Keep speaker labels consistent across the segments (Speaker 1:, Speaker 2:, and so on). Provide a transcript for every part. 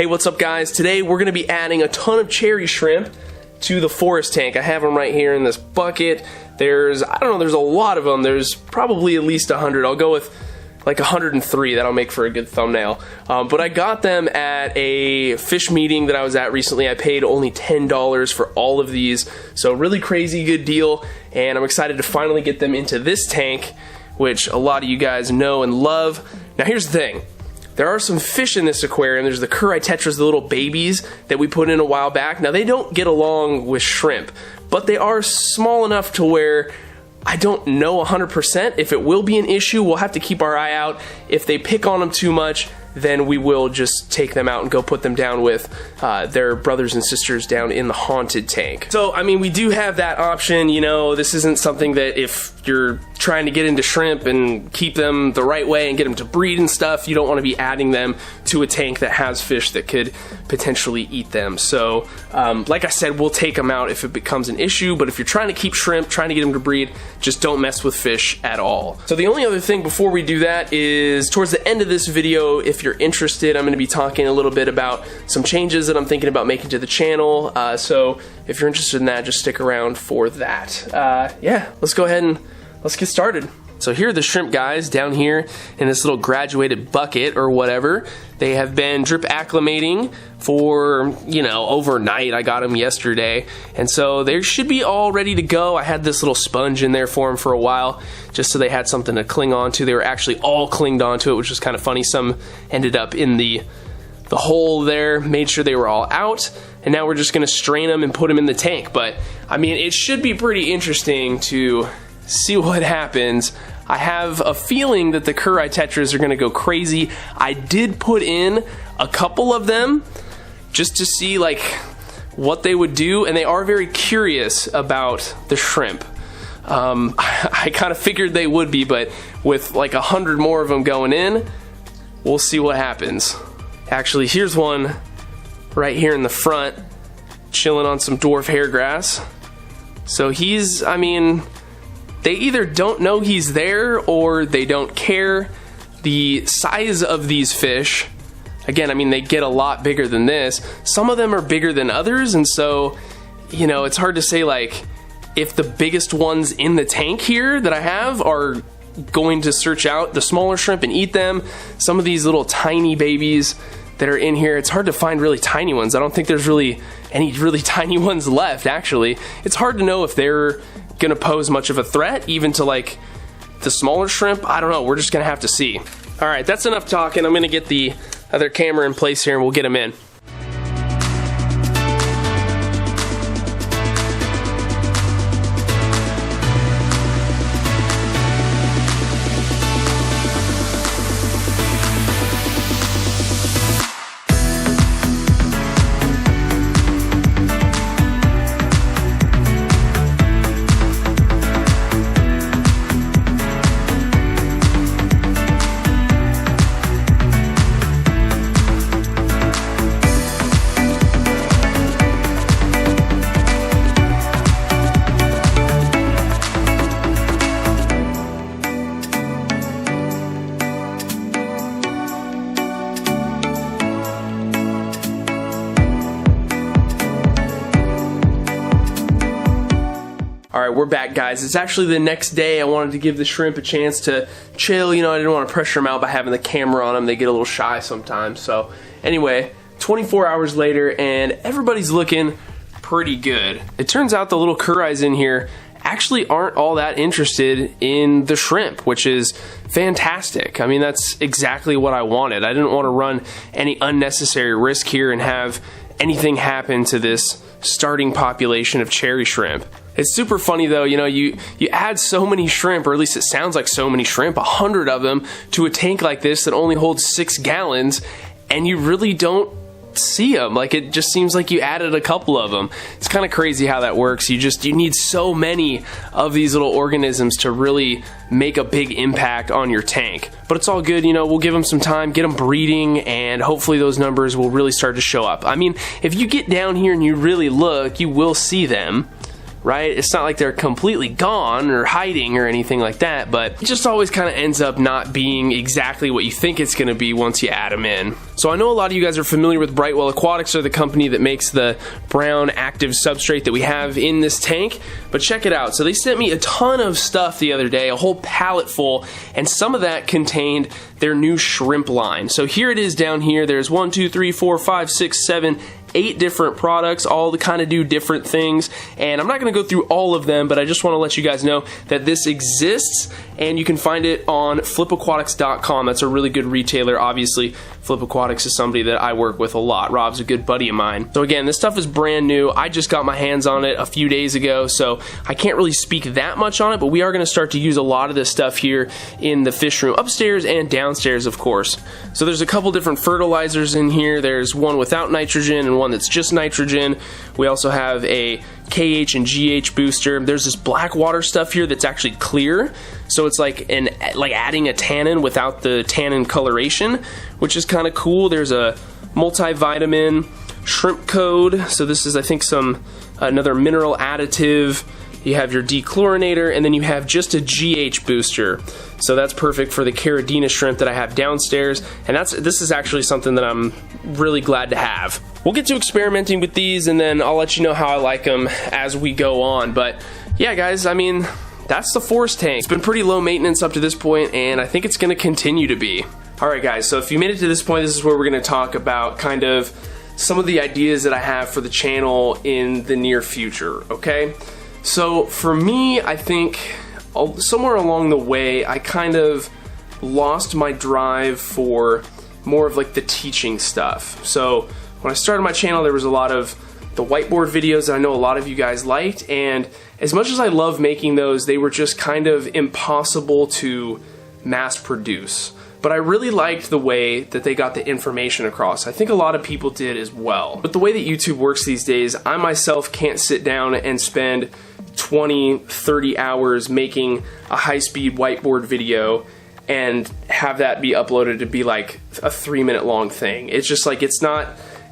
Speaker 1: Hey, what's up guys? Today we're going to be adding a ton of cherry shrimp to the forest tank. I have them right here in this bucket. There's, I don't know, there's a lot of them. There's probably at least 100. I'll go with like 103. That'll make for a good thumbnail. But I got them at a fish meeting that I was at recently. I paid only $10 for all of these. So really crazy good deal. And I'm excited to finally get them into this tank, which a lot of you guys know and love. Now here's the thing. There are some fish in this aquarium. There's the tetras, the little babies that we put in a while back. Now they don't get along with shrimp, but they are small enough to where I don't know 100% if it will be an issue. We'll have to keep our eye out. If they pick on them too much, then we will just take them out and go put them down with their brothers and sisters down in the haunted tank. So, I mean, we do have that option. You know, this isn't something that if you're trying to get into shrimp and keep them the right way and get them to breed and stuff, you don't want to be adding them to a tank that has fish that could potentially eat them. So, like I said, we'll take them out if it becomes an issue, but if you're trying to keep shrimp, trying to get them to breed, just don't mess with fish at all. So the only other thing before we do that is towards the end of this video, if you're interested, I'm going to be talking a little bit about some changes that I'm thinking about making to the channel. So if you're interested in that, just stick around for that. Yeah, let's go ahead and let's get started. So here are the shrimp guys down here in this little graduated bucket or whatever. They have been drip acclimating for, you know, overnight. I got them yesterday. And so they should be all ready to go. I had this little sponge in there for them for a while just so they had something to cling on to. They were actually all clinged onto it, which was kind of funny. Some ended up in the hole there, made sure they were all out. And now we're just going to strain them and put them in the tank. But, I mean, it should be pretty interesting to see what happens. I have a feeling that the tetras are going to go crazy. I did put in a couple of them just to see like what they would do, and they are very curious about the shrimp. I kind of figured they would be, but with like 100 more of them going in, we'll see what happens. Actually, here's one right here in the front, chilling on some dwarf hair grass. So he's, I mean, they either don't know he's there or they don't care. The size of these fish, again, I mean, they get a lot bigger than this. Some of them are bigger than others, and so, you know, it's hard to say like if the biggest ones in the tank here that I have are going to search out the smaller shrimp and eat them. Some of these little tiny babies that are in here, it's hard to find really tiny ones. I don't think there's really any really tiny ones left, actually. It's hard to know if they're gonna pose much of a threat even to like the smaller shrimp. I don't know, we're just gonna have to see. All right, that's enough talking. I'm gonna get the other camera in place here and we'll get them in. Alright, we're back guys. It's actually the next day. I wanted to give the shrimp a chance to chill. You know, I didn't want to pressure them out by having the camera on them. They get a little shy sometimes. So anyway, 24 hours later and everybody's looking pretty good. It turns out the little curries in here actually aren't all that interested in the shrimp, which is fantastic. I mean, that's exactly what I wanted. I didn't want to run any unnecessary risk here and have anything happen to this starting population of cherry shrimp. It's super funny though, you know, you add so many shrimp, or at least it sounds like so many shrimp, 100 of them, to a tank like this that only holds 6 gallons, and you really don't see them. Like, it just seems like you added a couple of them. It's kind of crazy how that works. You need so many of these little organisms to really make a big impact on your tank. But it's all good, you know, we'll give them some time, get them breeding, and hopefully those numbers will really start to show up. I mean, if you get down here and you really look, you will see them. right? It's not like they're completely gone or hiding or anything like that, but it just always kind of ends up not being exactly what you think it's going to be once you add them in. So I know a lot of you guys are familiar with Brightwell Aquatics. They're the company that makes the brown active substrate that we have in this tank, but check it out. So they sent me a ton of stuff the other day, a whole pallet full, and some of that contained their new shrimp line. So here it is down here. There's 1, 2, 3, 4, 5, 6, 7, 8 different products, all to kind of do different things, and I'm not going to go through all of them, but I just want to let you guys know that this exists, and you can find it on flipaquatics.com. That's a really good retailer. Obviously, Flip Aquatics is somebody that I work with a lot. Rob's a good buddy of mine. So again, this stuff is brand new. I just got my hands on it a few days ago, so I can't really speak that much on it, but we are going to start to use a lot of this stuff here in the fish room upstairs and downstairs, of course. So there's a couple different fertilizers in here. There's one without nitrogen and one that's just nitrogen. We also have a KH and GH booster. There's this black water stuff here that's actually clear, so it's like adding a tannin without the tannin coloration, which is kind of cool. There's a multivitamin, shrimp code, so this is, I think, another mineral additive. You have your dechlorinator, and then you have just a GH booster. So that's perfect for the Caridina shrimp that I have downstairs, and this is actually something that I'm really glad to have. We'll get to experimenting with these, and then I'll let you know how I like them as we go on. But yeah, guys, I mean, that's the forest tank. It's been pretty low maintenance up to this point, and I think it's going to continue to be. Alright guys, so if you made it to this point, this is where we're going to talk about kind of some of the ideas that I have for the channel in the near future, okay? So for me, I think somewhere along the way, I kind of lost my drive for more of like the teaching stuff. So when I started my channel, there was a lot of the whiteboard videos that I know a lot of you guys liked, and as much as I love making those, they were just kind of impossible to mass produce. But I really liked the way that they got the information across. I think a lot of people did as well. But the way that YouTube works these days, I myself can't sit down and spend 20, 30 hours making a high-speed whiteboard video and have that be uploaded to be like a 3-minute long thing. It's just like, it's not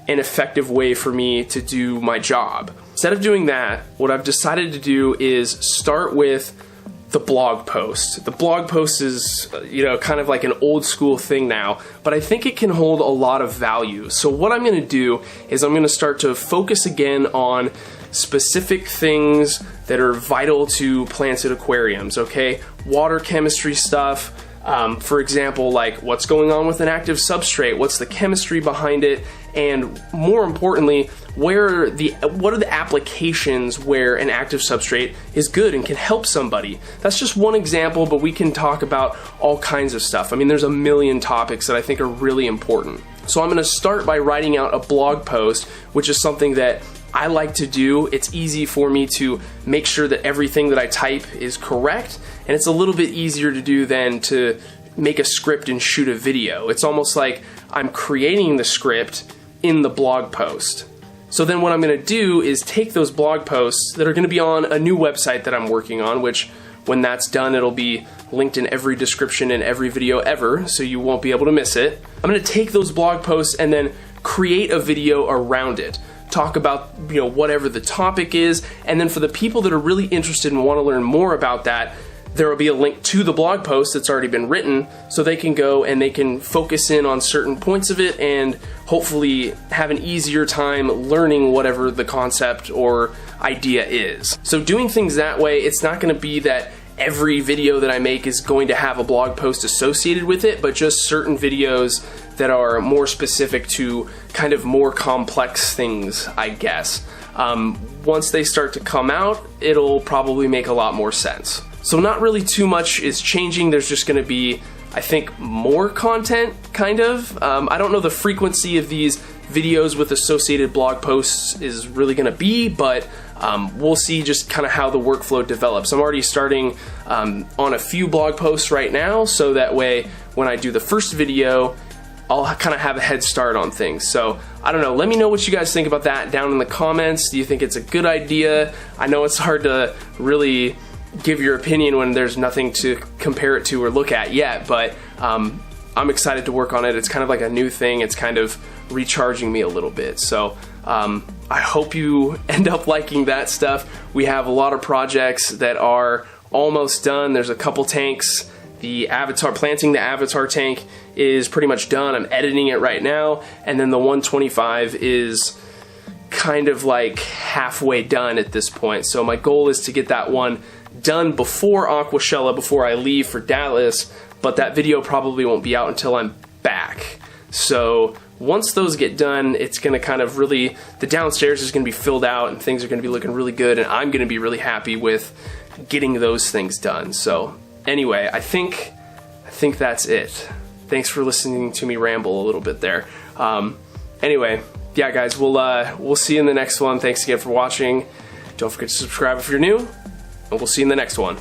Speaker 1: an effective way for me to do my job. Instead of doing that, what I've decided to do is start with the blog post. The blog post is, kind of like an old school thing now, but I think it can hold a lot of value. So what I'm going to do is I'm going to start to focus again on specific things that are vital to plants at aquariums, okay? Water chemistry stuff, for example, like what's going on with an active substrate, what's the chemistry behind it, and more importantly, what are the applications where an active substrate is good and can help somebody. That's just one example, but we can talk about all kinds of stuff. I mean, there's a million topics that I think are really important. So I'm going to start by writing out a blog post, which is something that I like to do. It's easy for me to make sure that everything that I type is correct, and it's a little bit easier to do than to make a script and shoot a video. It's almost like I'm creating the script in the blog post. So then what I'm going to do is take those blog posts that are going to be on a new website that I'm working on, which when that's done, it'll be linked in every description in every video ever, so you won't be able to miss it. I'm going to take those blog posts and then create a video around it. Talk about whatever the topic is, and then for the people that are really interested and want to learn more about that, there will be a link to the blog post that's already been written, so they can go and they can focus in on certain points of it and hopefully have an easier time learning whatever the concept or idea is. So doing things that way, it's not going to be that every video that I make is going to have a blog post associated with it, but just certain videos that are more specific to kind of more complex things, I guess. Once they start to come out, it'll probably make a lot more sense. So not really too much is changing. There's just going to be, I think, more content, kind of. I don't know the frequency of these videos with associated blog posts is really going to be, but we'll see just kind of how the workflow develops. I'm already starting on a few blog posts right now, so that way when I do the first video, I'll kind of have a head start on things. So I don't know, let me know what you guys think about that down in the comments. Do you think it's a good idea? I know it's hard to really give your opinion when there's nothing to compare it to or look at yet, but I'm excited to work on it. It's kind of like a new thing. It's kind of recharging me a little bit. So I hope you end up liking that stuff. We have a lot of projects that are almost done. There's a couple tanks The avatar, planting the avatar tank is pretty much done. I'm editing it right now, and then the 125 is kind of like halfway done at this point. So my goal is to get that one done before Aquashella, before I leave for Dallas, but that video probably won't be out until I'm back. So once those get done, it's going to kind of really, the downstairs is going to be filled out and things are going to be looking really good, and I'm going to be really happy with getting those things done. So anyway, I think that's it. Thanks for listening to me ramble a little bit there. Anyway, yeah guys, we'll see you in the next one. Thanks again for watching. Don't forget to subscribe if you're new, and we'll see you in the next one.